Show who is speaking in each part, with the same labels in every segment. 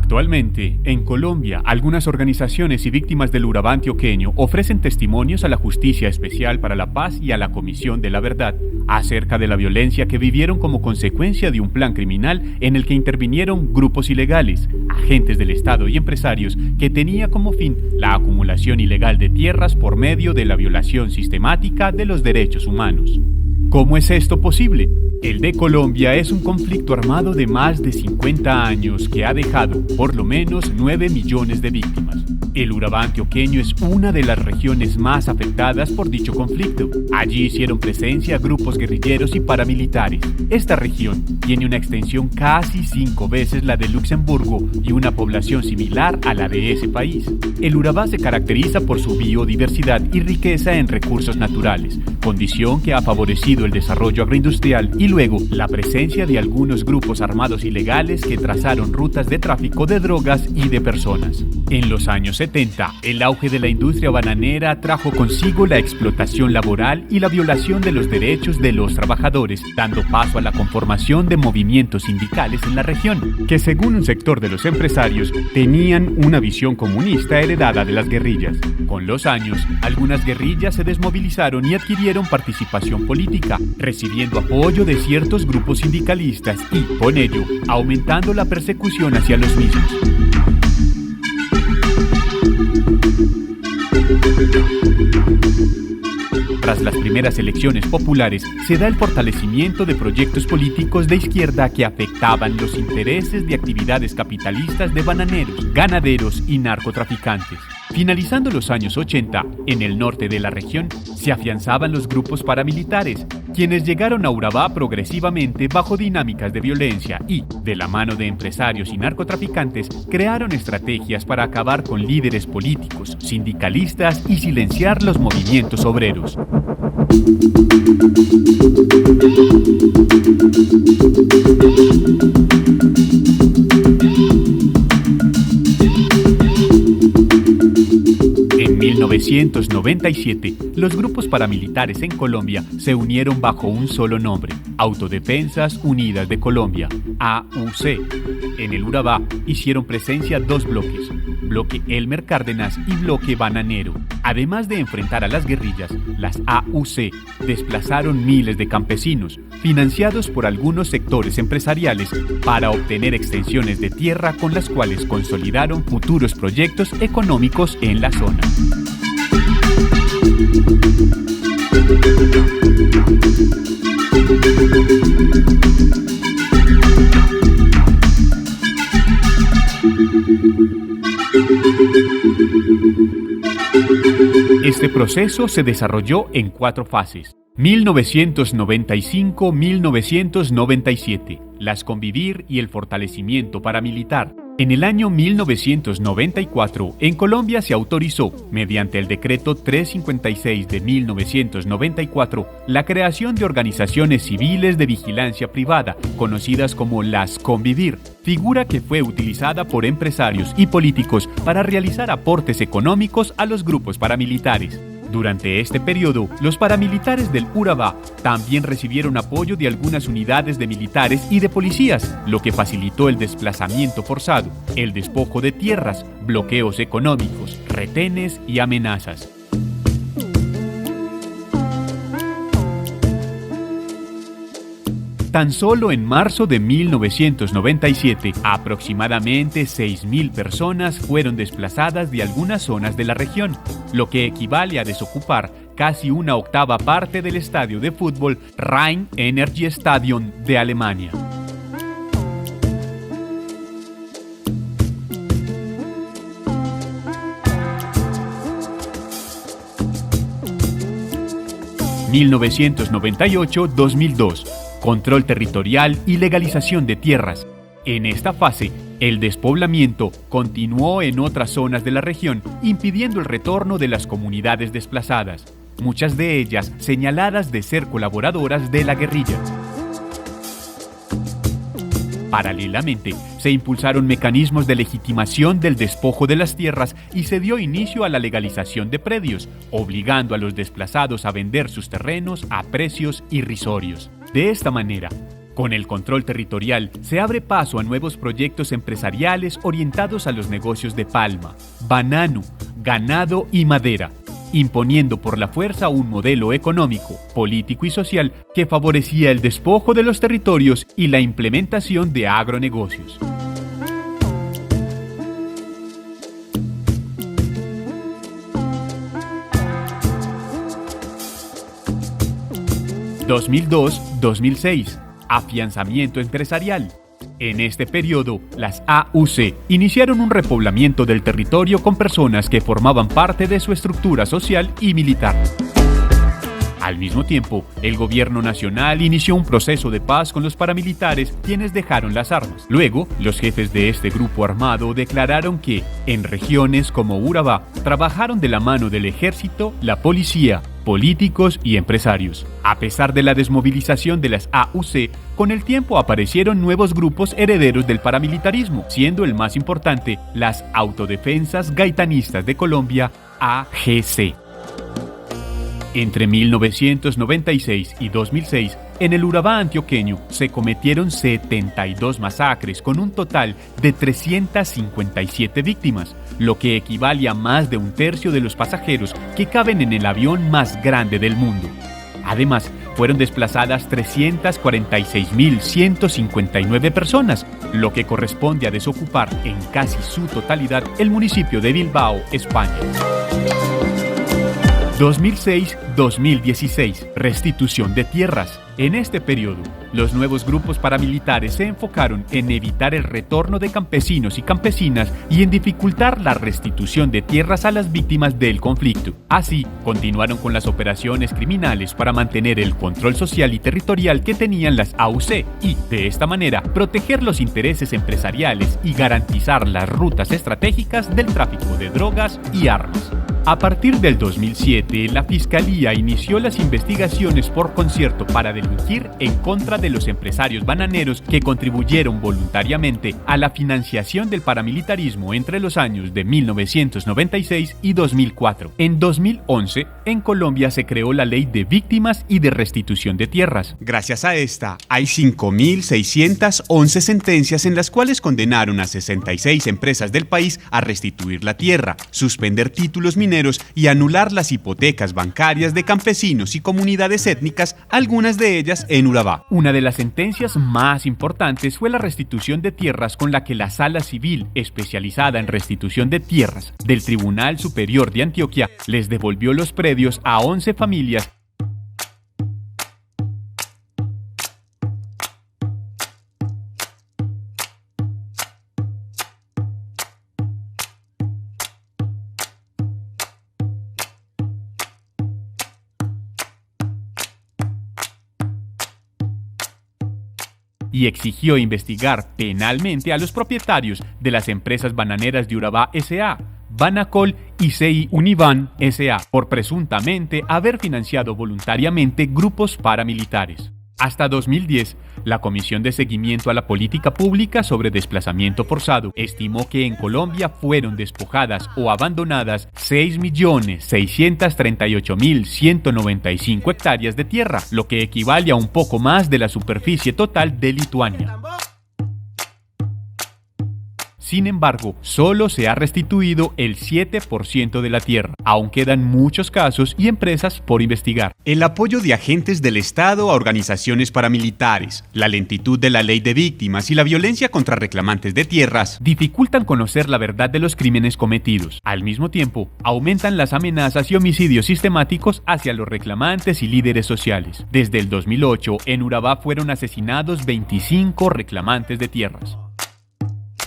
Speaker 1: Actualmente, en Colombia, algunas organizaciones y víctimas del Urabá antioqueño ofrecen testimonios a la Justicia Especial para la Paz y a la Comisión de la Verdad acerca de la violencia que vivieron como consecuencia de un plan criminal en el que intervinieron grupos ilegales, agentes del Estado y empresarios que tenía como fin la acumulación ilegal de tierras por medio de la violación sistemática de los derechos humanos. ¿Cómo es esto posible? El de Colombia es un conflicto armado de más de 50 años que ha dejado por lo menos 9 millones de víctimas. El Urabá antioqueño es una de las regiones más afectadas por dicho conflicto. Allí hicieron presencia grupos guerrilleros y paramilitares. Esta región tiene una extensión casi 5 veces la de Luxemburgo y una población similar a la de ese país. El Urabá se caracteriza por su biodiversidad y riqueza en recursos naturales, condición que ha favorecido el desarrollo agroindustrial y luego la presencia de algunos grupos armados ilegales que trazaron rutas de tráfico de drogas y de personas. En los años 70, el auge de la industria bananera trajo consigo la explotación laboral y la violación de los derechos de los trabajadores, dando paso a la conformación de movimientos sindicales en la región, que según un sector de los empresarios, tenían una visión comunista heredada de las guerrillas. Con los años, algunas guerrillas se desmovilizaron y adquirieron participación política, recibiendo apoyo de ciertos grupos sindicalistas y, con ello, aumentando la persecución hacia los mismos. Tras las primeras elecciones populares, se da el fortalecimiento de proyectos políticos de izquierda que afectaban los intereses de actividades capitalistas de bananeros, ganaderos y narcotraficantes. Finalizando los años 80, en el norte de la región, se afianzaban los grupos paramilitares, quienes llegaron a Urabá progresivamente bajo dinámicas de violencia y, de la mano de empresarios y narcotraficantes, crearon estrategias para acabar con líderes políticos, sindicalistas y silenciar los movimientos obreros. En 1997, los grupos paramilitares en Colombia se unieron bajo un solo nombre, Autodefensas Unidas de Colombia, AUC. En el Urabá hicieron presencia 2 bloques, Bloque Elmer Cárdenas y Bloque Bananero. Además de enfrentar a las guerrillas, las AUC desplazaron miles de campesinos, financiados por algunos sectores empresariales, para obtener extensiones de tierra con las cuales consolidaron futuros proyectos económicos en la zona. Este proceso se desarrolló en 4 fases. 1995-1997, las Convivir y el fortalecimiento paramilitar. En el año 1994, en Colombia se autorizó, mediante el decreto 356 de 1994, la creación de organizaciones civiles de vigilancia privada, conocidas como las Convivir, figura que fue utilizada por empresarios y políticos para realizar aportes económicos a los grupos paramilitares. Durante este periodo, los paramilitares del Urabá también recibieron apoyo de algunas unidades de militares y de policías, lo que facilitó el desplazamiento forzado, el despojo de tierras, bloqueos económicos, retenes y amenazas. Tan solo en marzo de 1997, aproximadamente 6.000 personas fueron desplazadas de algunas zonas de la región, lo que equivale a desocupar casi una 1/8 parte del estadio de fútbol Rhein-Energie-Stadion de Alemania. (1998-2002) Control territorial y legalización de tierras. En esta fase, el despoblamiento continuó en otras zonas de la región, impidiendo el retorno de las comunidades desplazadas, muchas de ellas señaladas de ser colaboradoras de la guerrilla. Paralelamente, se impulsaron mecanismos de legitimación del despojo de las tierras y se dio inicio a la legalización de predios, obligando a los desplazados a vender sus terrenos a precios irrisorios. De esta manera, Con el control territorial se abre paso a nuevos proyectos empresariales orientados a los negocios de palma, banano, ganado y madera, imponiendo por la fuerza un modelo económico, político y social que favorecía el despojo de los territorios y la implementación de agronegocios. 2002-2006. Afianzamiento empresarial. En este periodo, las AUC iniciaron un repoblamiento del territorio con personas que formaban parte de su estructura social y militar. Al mismo tiempo, el gobierno nacional inició un proceso de paz con los paramilitares, quienes dejaron las armas. Luego, los jefes de este grupo armado declararon que, en regiones como Urabá, trabajaron de la mano del ejército, la policía, políticos y empresarios. A pesar de la desmovilización de las AUC, con el tiempo aparecieron nuevos grupos herederos del paramilitarismo, siendo el más importante las Autodefensas Gaitanistas de Colombia, AGC. Entre 1996 y 2006, en el Urabá antioqueño se cometieron 72 masacres con un total de 357 víctimas, lo que equivale a más de un tercio de los pasajeros que caben en el avión más grande del mundo. Además, fueron desplazadas 346.159 personas, lo que corresponde a desocupar en casi su totalidad el municipio de Bilbao, España. 2006-2016. Restitución de tierras. En este periodo, los nuevos grupos paramilitares se enfocaron en evitar el retorno de campesinos y campesinas y en dificultar la restitución de tierras a las víctimas del conflicto. Así, continuaron con las operaciones criminales para mantener el control social y territorial que tenían las AUC y, de esta manera, proteger los intereses empresariales y garantizar las rutas estratégicas del tráfico de drogas y armas. A partir del 2007, la Fiscalía inició las investigaciones por concierto para delinquir en contra de los empresarios bananeros que contribuyeron voluntariamente a la financiación del paramilitarismo entre los años de 1996 y 2004. En 2011, en Colombia se creó la Ley de Víctimas y de Restitución de Tierras.
Speaker 2: Gracias a esta, hay 5.611 sentencias en las cuales condenaron a 66 empresas del país a restituir la tierra, suspender títulos mineros y anular las hipotecas bancarias de campesinos y comunidades étnicas, algunas de ellas en Urabá.
Speaker 1: Una de las sentencias más importantes fue la restitución de tierras con la que la Sala Civil, especializada en restitución de tierras del Tribunal Superior de Antioquia, les devolvió los predios a 11 familias. Y exigió investigar penalmente a los propietarios de las empresas bananeras de Urabá S.A., Banacol y CI Univan S.A. por presuntamente haber financiado voluntariamente grupos paramilitares. Hasta 2010, la Comisión de Seguimiento a la Política Pública sobre Desplazamiento Forzado estimó que en Colombia fueron despojadas o abandonadas 6.638.195 hectáreas de tierra, lo que equivale a un poco más de la superficie total de Lituania. Sin embargo, solo se ha restituido el 7% de la tierra. Aún quedan muchos casos y empresas por investigar.
Speaker 2: El apoyo de agentes del Estado a organizaciones paramilitares, la lentitud de la ley de víctimas y la violencia contra reclamantes de tierras
Speaker 1: dificultan conocer la verdad de los crímenes cometidos. Al mismo tiempo, aumentan las amenazas y homicidios sistemáticos hacia los reclamantes y líderes sociales. Desde el 2008, en Urabá fueron asesinados 25 reclamantes de tierras.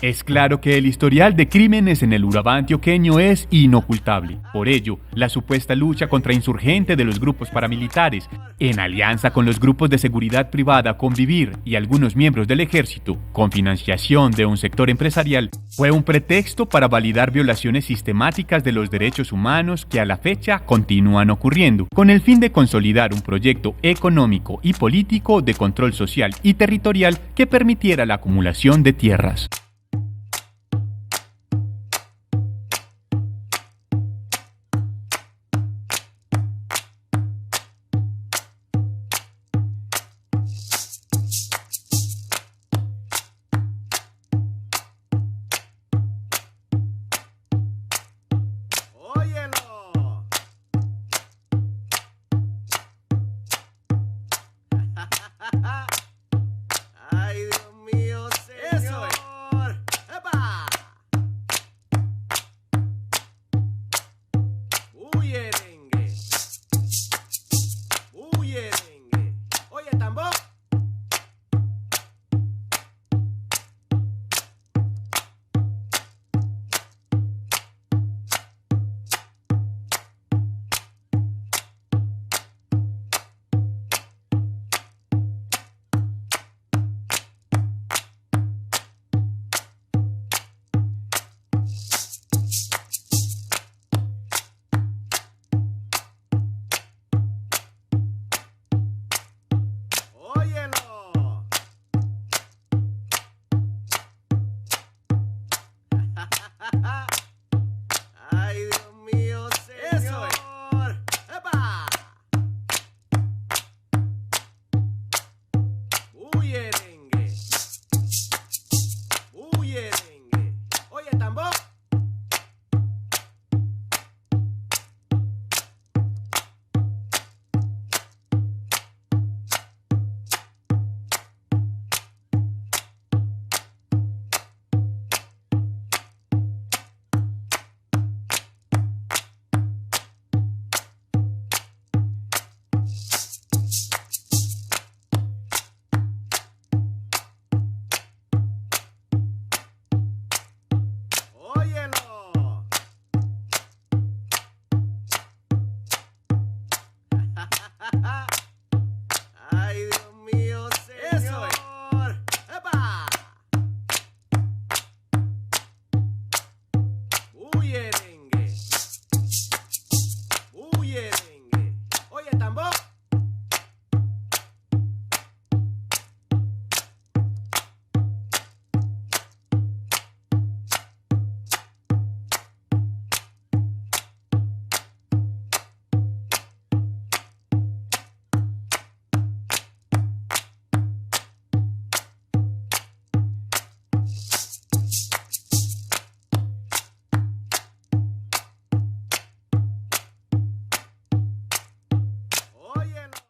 Speaker 1: Es claro que el historial de crímenes en el Urabá antioqueño es inocultable. Por ello, la supuesta lucha contra insurgente de los grupos paramilitares, en alianza con los grupos de seguridad privada Convivir y algunos miembros del ejército, con financiación de un sector empresarial, fue un pretexto para validar violaciones sistemáticas de los derechos humanos que a la fecha continúan ocurriendo, con el fin de consolidar un proyecto económico y político de control social y territorial que permitiera la acumulación de tierras.